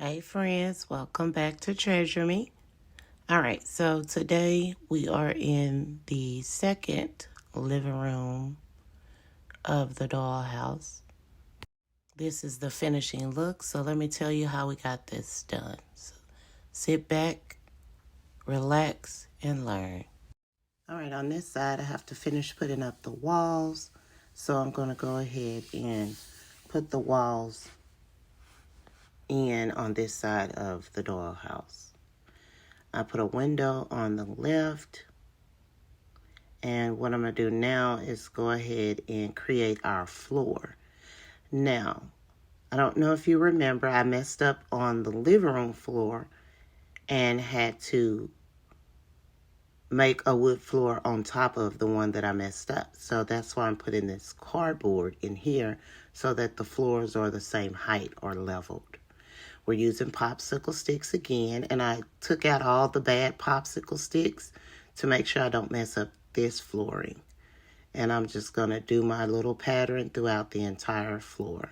Hey friends, welcome back to Treasure Me. Alright, so today we are in the second living room of the dollhouse. This is the finishing look, so let me tell you how we got this done. So sit back, relax, and learn. Alright, on this side I have to finish putting up the walls, so I'm going to go ahead and put the walls in on this side of the dollhouse. I put a window on the left, and what I'm going to do now is go ahead and create our floor. Now, I don't know if you remember, I messed up on the living room floor and had to make a wood floor on top of the one that I messed up. So that's why I'm putting this cardboard in here so that the floors are the same height or leveled. We're using popsicle sticks again, and I took out all the bad popsicle sticks to make sure I don't mess up this flooring. And I'm just going to do my little pattern throughout the entire floor.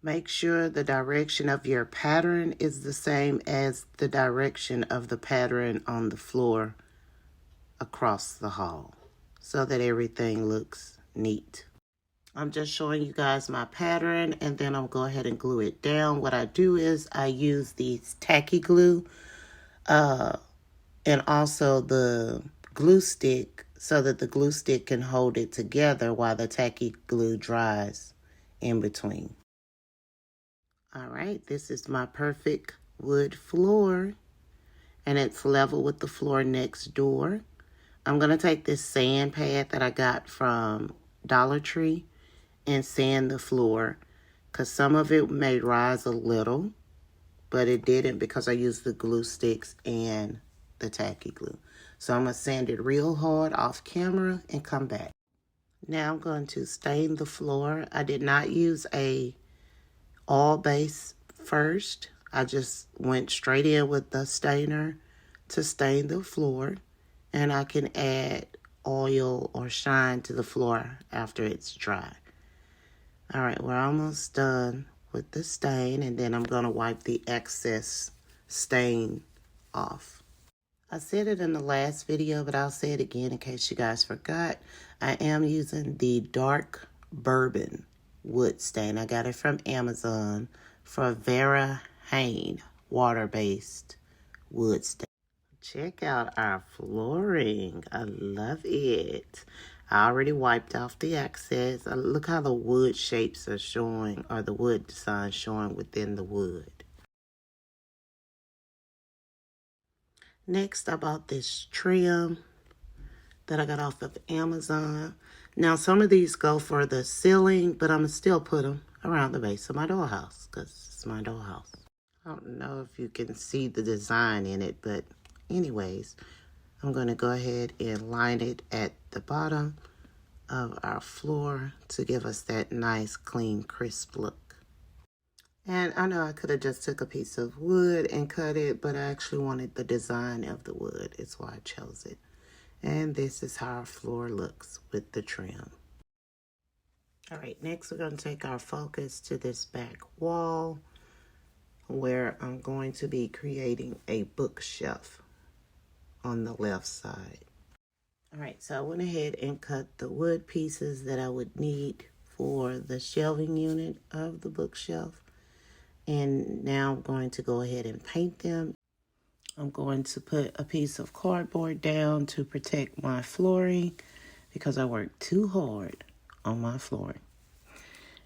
Make sure the direction of your pattern is the same as the direction of the pattern on the floor across the hall so that everything looks neat. I'm just showing you guys my pattern, and then I'll go ahead and glue it down. What I do is I use these tacky glue and also the glue stick so that the glue stick can hold it together while the tacky glue dries in between. All right, this is my perfect wood floor, and it's level with the floor next door. I'm going to take this sand pad that I got from Dollar Tree and sand the floor, because some of it may rise a little, but it didn't because I used the glue sticks and the tacky glue. So I'm going to sand it real hard off camera and come back. Now I'm going to stain the floor. I did not use a oil base first. I just went straight in with the stainer to stain the floor, and I can add oil or shine to the floor after it's dry. All right, we're almost done with the stain, and then I'm going to wipe the excess stain off. I said it in the last video, but I'll say it again in case you guys forgot. I am using the dark bourbon wood stain. I got it from Amazon for Vera Hain water-based wood stain. Check out our flooring. I love it. I already wiped off the excess. Look how the wood shapes are showing, or the wood design showing within the wood. Next, I bought this trim that I got off of Amazon. Now, some of these go for the ceiling, but I'm going to still put them around the base of my dollhouse because it's my dollhouse. I don't know if you can see the design in it, but anyways, I'm going to go ahead and line it at the bottom of our floor to give us that nice, clean, crisp look. And I know I could have just took a piece of wood and cut it, but I actually wanted the design of the wood. It's why I chose it. And this is how our floor looks with the trim. All right, next we're going to take our focus to this back wall where I'm going to be creating a bookshelf on the left side. All right, so I went ahead and cut the wood pieces that I would need for the shelving unit of the bookshelf. And now I'm going to go ahead and paint them. I'm going to put a piece of cardboard down to protect my flooring because I worked too hard on my flooring.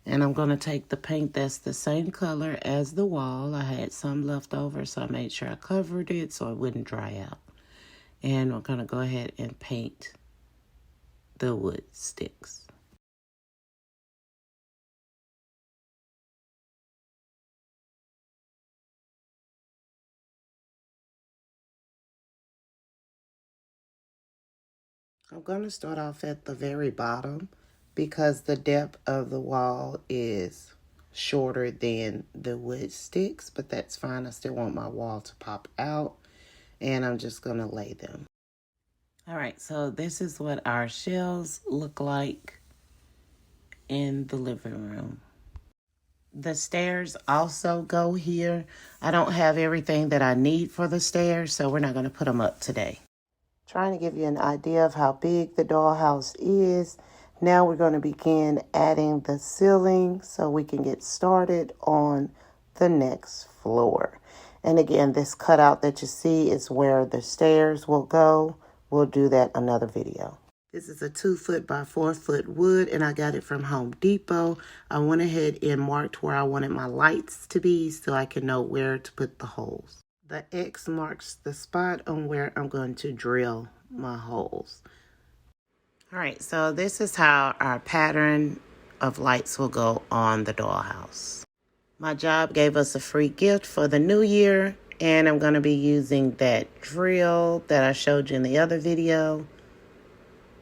And I'm going to take the paint that's the same color as the wall. I had some left over, so I made sure I covered it so it wouldn't dry out. And we're going to go ahead and paint the wood sticks. I'm going to start off at the very bottom because the depth of the wall is shorter than the wood sticks, but that's fine. I still want my wall to pop out, and I'm just going to lay them. All right, so this is what our shelves look like in the living room. The stairs also go here. I don't have everything that I need for the stairs, so we're not going to put them up today. Trying to give you an idea of how big the dollhouse is. Now we're going to begin adding the ceiling so we can get started on the next floor. And again, this cutout that you see is where the stairs will go. We'll do that another video. This is a 2-foot by 4-foot wood, and I got it from Home Depot. I went ahead and marked where I wanted my lights to be so I can know where to put the holes. The X marks the spot on where I'm going to drill my holes. All right, so this is how our pattern of lights will go on the dollhouse. My job gave us a free gift for the new year, and I'm going to be using that drill that I showed you in the other video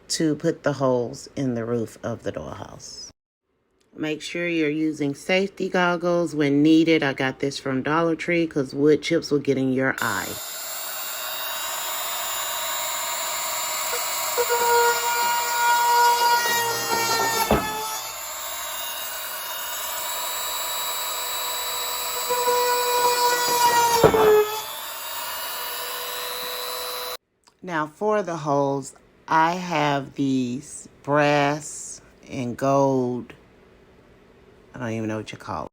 to put the holes in the roof of the dollhouse. Make sure you're using safety goggles when needed. I got this from Dollar Tree because wood chips will get in your eye. Now for the holes, I have these brass and gold, I don't even know what you call it.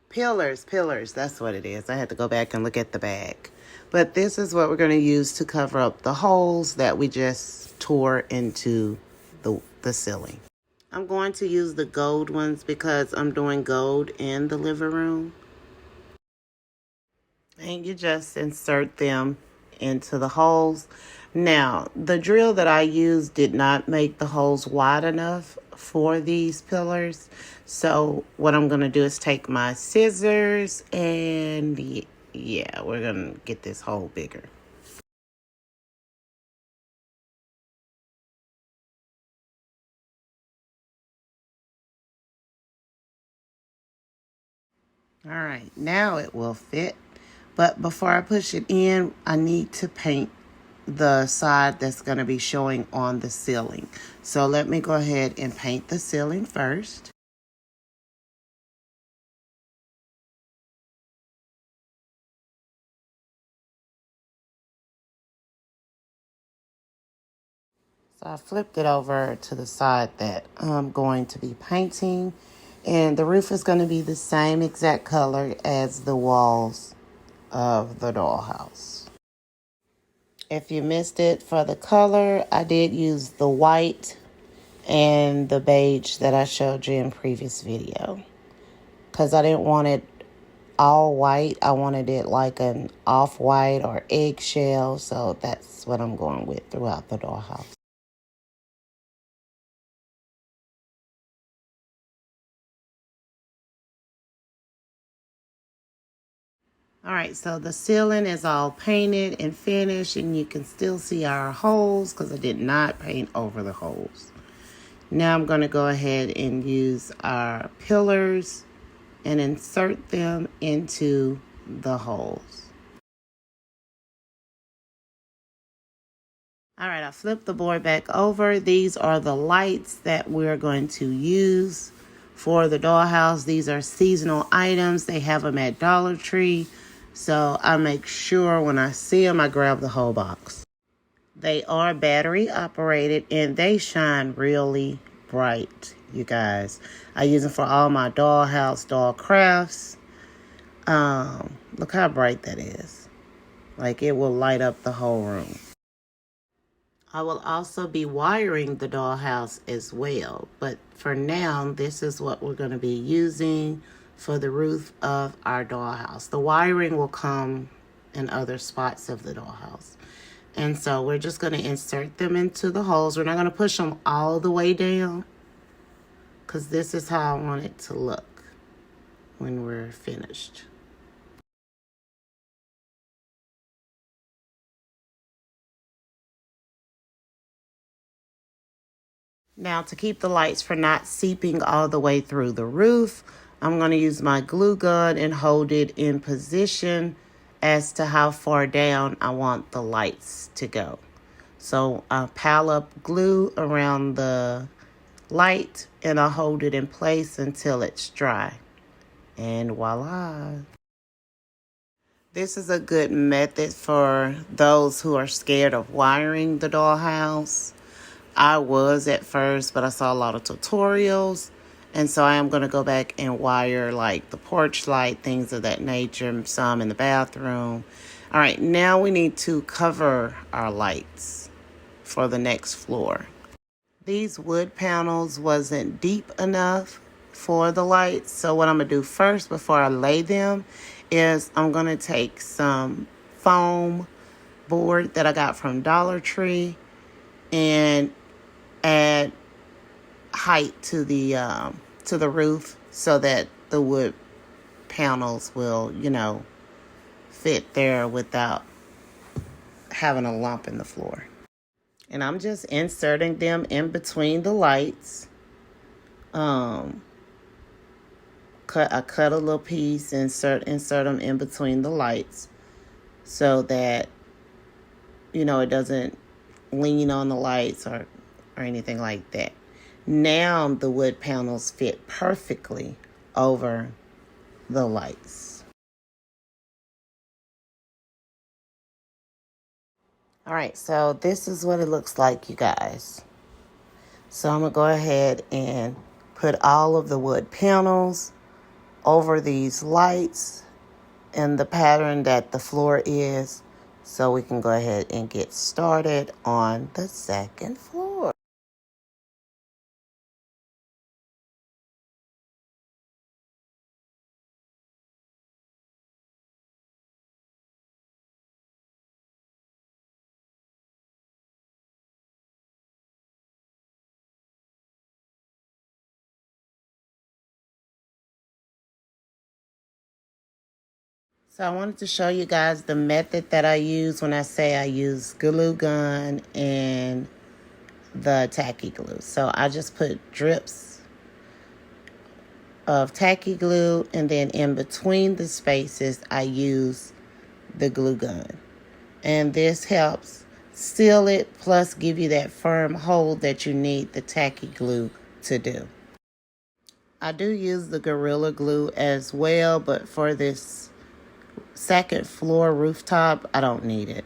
Pillars, that's what it is. I had to go back and look at the bag. But this is what we're going to use to cover up the holes that we just tore into the ceiling. I'm going to use the gold ones because I'm doing gold in the living room. And you just insert them into the holes. Now, the drill that I used did not make the holes wide enough for these pillars. So what I'm going to do is take my scissors and yeah, we're going to get this hole bigger. All right, now it will fit. But before I push it in, I need to paint the side that's going to be showing on the ceiling. So let me go ahead and paint the ceiling first. So I flipped it over to the side that I'm going to be painting. And the roof is going to be the same exact color as the walls of the dollhouse. If you missed it for the color, I did use the white and the beige that I showed you in previous video. Because I didn't want it all white. I wanted it like an off-white or eggshell. So that's what I'm going with throughout the dollhouse. All right, so the ceiling is all painted and finished, and you can still see our holes because I did not paint over the holes. Now I'm going to go ahead and use our pillars and insert them into the holes. All right, I flipped the board back over. These are the lights that we're going to use for the dollhouse. These are seasonal items. They have them at Dollar Tree. So I make sure when I see them, I grab the whole box. They are battery operated and they shine really bright, you guys. I use them for all my dollhouse, doll crafts. Look how bright that is. Like it will light up the whole room. I will also be wiring the dollhouse as well. But for now, this is what we're going to be using for the roof of our dollhouse. The wiring will come in other spots of the dollhouse. And so we're just going to insert them into the holes. We're not going to push them all the way down because this is how I want it to look when we're finished. Now to keep the lights from not seeping all the way through the roof, I'm going to use my glue gun and hold it in position as to how far down I want the lights to go. So I'll pile up glue around the light and I'll hold it in place until it's dry. And voila. This is a good method for those who are scared of wiring the dollhouse. I was at first, but I saw a lot of tutorials. And so I am going to go back and wire like the porch light, things of that nature, some in the bathroom. All right, now we need to cover our lights for the next floor. These wood panels wasn't deep enough for the lights. So what I'm going to do first before I lay them is I'm going to take some foam board that I got from Dollar Tree and add height to the roof so that the wood panels will, fit there without having a lump in the floor. And I'm just inserting them in between the lights. I cut a little piece, insert them in between the lights so that, it doesn't lean on the lights or anything like that. Now the wood panels fit perfectly over the lights. All right, so this is what it looks like, you guys. So I'm going to go ahead and put all of the wood panels over these lights in the pattern that the floor is, so we can go ahead and get started on the second floor. So I wanted to show you guys the method that I use when I say I use glue gun and the tacky glue. So I just put drips of tacky glue, and then in between the spaces I use the glue gun. And this helps seal it, plus give you that firm hold that you need the tacky glue to do. I do use the Gorilla Glue as well, but for this second floor rooftop, I don't need it.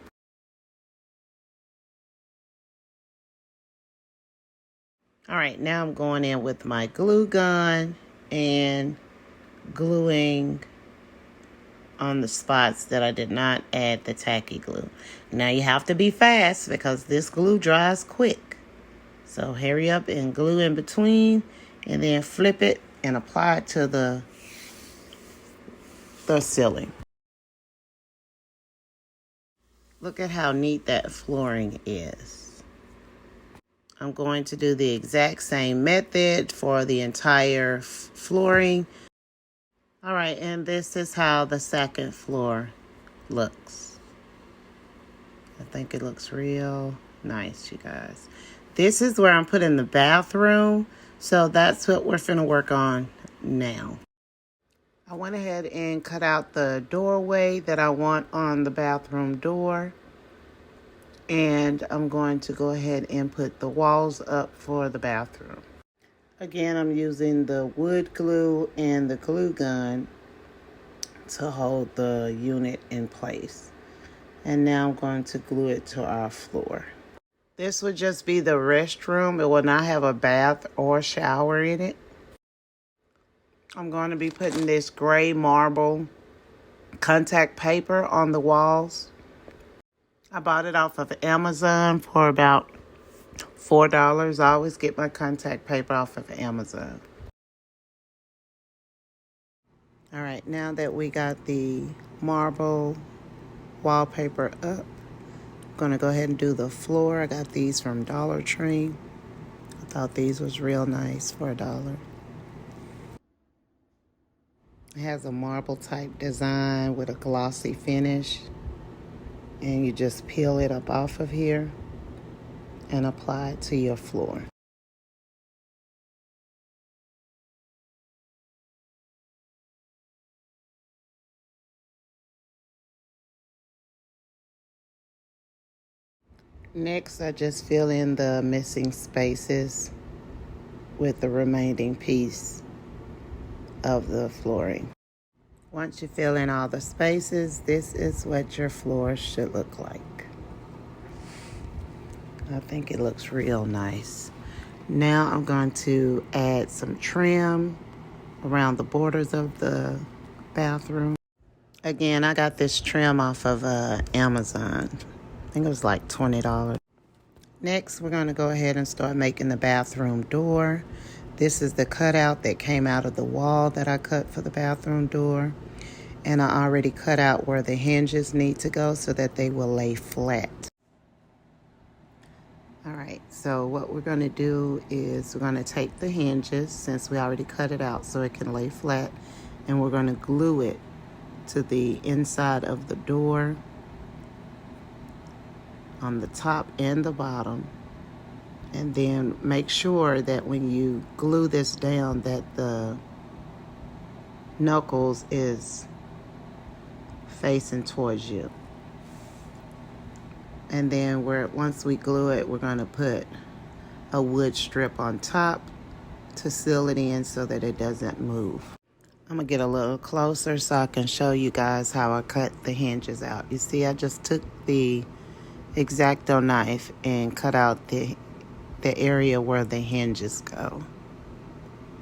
All right, now I'm going in with my glue gun and gluing on the spots that I did not add the tacky glue. Now you have to be fast because this glue dries quick. So hurry up and glue in between, and then flip it and apply it to the ceiling. Look at how neat that flooring is. I'm going to do the exact same method for the entire flooring. All right, and this is how the second floor looks. I think it looks real nice, you guys. This is where I'm putting the bathroom, so that's what we're finna work on now. I went ahead and cut out the doorway that I want on the bathroom door. And I'm going to go ahead and put the walls up for the bathroom. Again, I'm using the wood glue and the glue gun to hold the unit in place. And now I'm going to glue it to our floor. This would just be the restroom. It will not have a bath or shower in it. I'm going to be putting this gray marble contact paper on the walls. I bought it off of Amazon for about $4. I always get my contact paper off of Amazon. All right, now that we got the marble wallpaper up, I'm going to go ahead and do the floor. I got these from Dollar Tree. I thought these was real nice for $1. It has a marble type design with a glossy finish. And you just peel it up off of here and apply it to your floor. Next, I just fill in the missing spaces with the remaining piece of the flooring. Once you fill in all the spaces, this is what your floor should look like. I think it looks real nice. Now I'm going to add some trim around the borders of the bathroom. Again, I got this trim off of Amazon. I think it was like $20. Next, we're going to go ahead and start making the bathroom door. This is the cutout that came out of the wall that I cut for the bathroom door. And I already cut out where the hinges need to go so that they will lay flat. All right, so what we're going to do is we're going to take the hinges, since we already cut it out so it can lay flat, and we're going to glue it to the inside of the door on the top and the bottom. And then make sure that when you glue this down that the knuckles is facing towards you. And then once we glue it, we're going to put a wood strip on top to seal it in so that it doesn't move. I'm going to get a little closer so I can show you guys how I cut the hinges out. You see, I just took the X-Acto knife and cut out the area where the hinges go,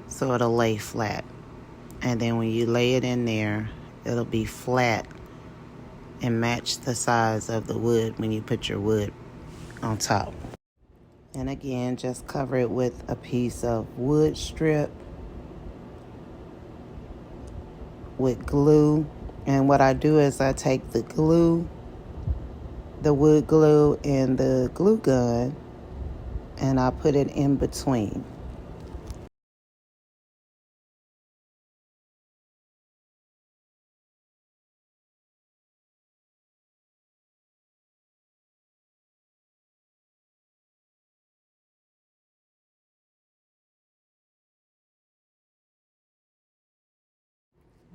so it'll lay flat. And then when you lay it in there, it'll be flat and match the size of the wood when you put your wood on top. And again, just cover it with a piece of wood strip with glue. And what I do is I take the glue, the wood glue, and the glue gun, and I put it in between.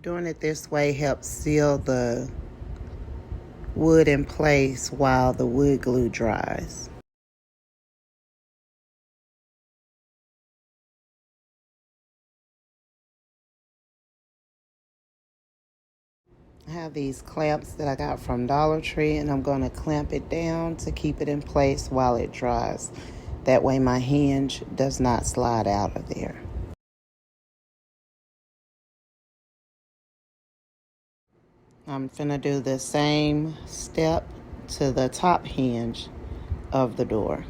Doing it this way helps seal the wood in place while the wood glue dries. I have these clamps that I got from Dollar Tree, and I'm going to clamp it down to keep it in place while it dries. That way my hinge does not slide out of there. I'm finna do the same step to the top hinge of the door.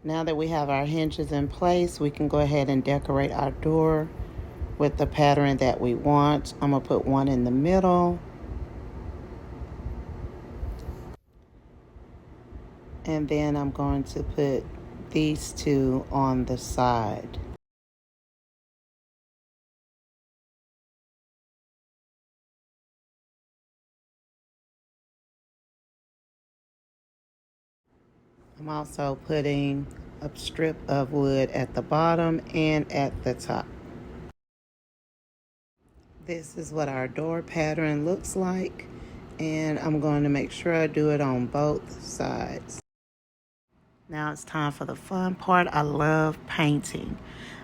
Now that we have our hinges in place, we can go ahead and decorate our door with the pattern that we want. I'm gonna put one in the middle. And then I'm going to put these two on the side. I'm also putting a strip of wood at the bottom and at the top. This is what our door pattern looks like, and I'm going to make sure I do it on both sides. Now it's time for the fun part. I love painting.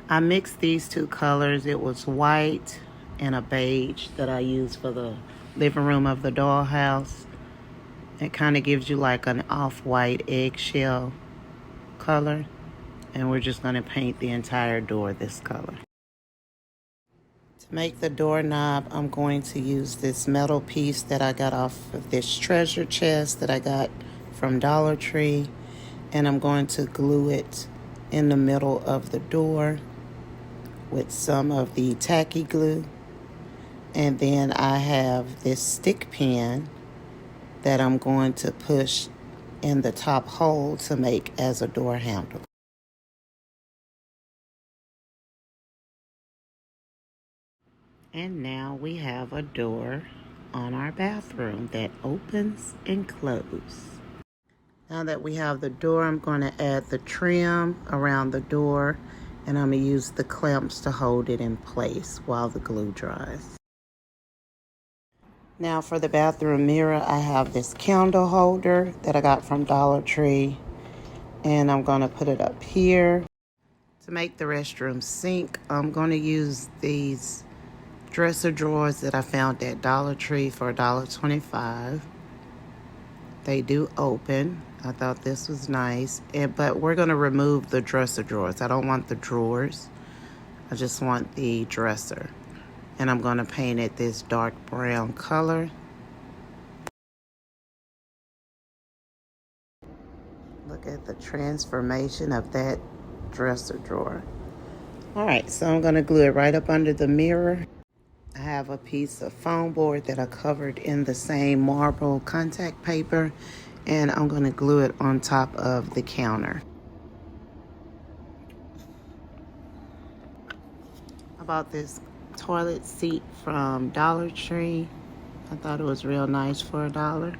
I mixed these two colors. It was white and a beige that I used for the living room of the dollhouse. It kind of gives you like an off-white eggshell color. And we're just going to paint the entire door this color. To make the doorknob, I'm going to use this metal piece that I got off of this treasure chest that I got from Dollar Tree. And I'm going to glue it in the middle of the door with some of the tacky glue. And then I have this stick pin that I'm going to push in the top hole to make as a door handle. And now we have a door on our bathroom that opens and closes. Now that we have the door, I'm going to add the trim around the door, and I'm going to use the clamps to hold it in place while the glue dries. Now for the bathroom mirror, I have this candle holder that I got from Dollar Tree. And I'm going to put it up here. To make the restroom sink, I'm going to use these dresser drawers that I found at Dollar Tree for $1.25. They do open. I thought this was nice. But we're going to remove the dresser drawers. I don't want the drawers. I just want the dresser. And I'm going to paint it this dark brown color. Look at the transformation of that dresser drawer. All right, so I'm going to glue it right up under the mirror. I have a piece of foam board that I covered in the same marble contact paper, and I'm going to glue it on top of the counter. I bought this toilet seat from Dollar Tree. I thought it was real nice for $1.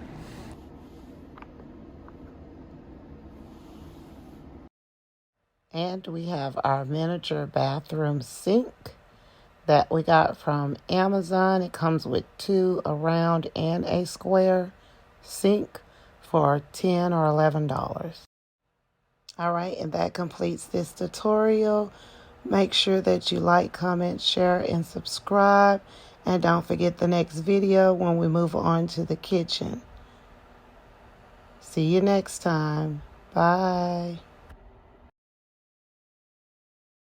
And we have our miniature bathroom sink that we got from Amazon. It comes with 2, a round and a square sink for $10 or $11. All right, and that completes this tutorial. Make sure that you like, comment, share, and subscribe. And don't forget the next video when we move on to the kitchen. See you next time. Bye.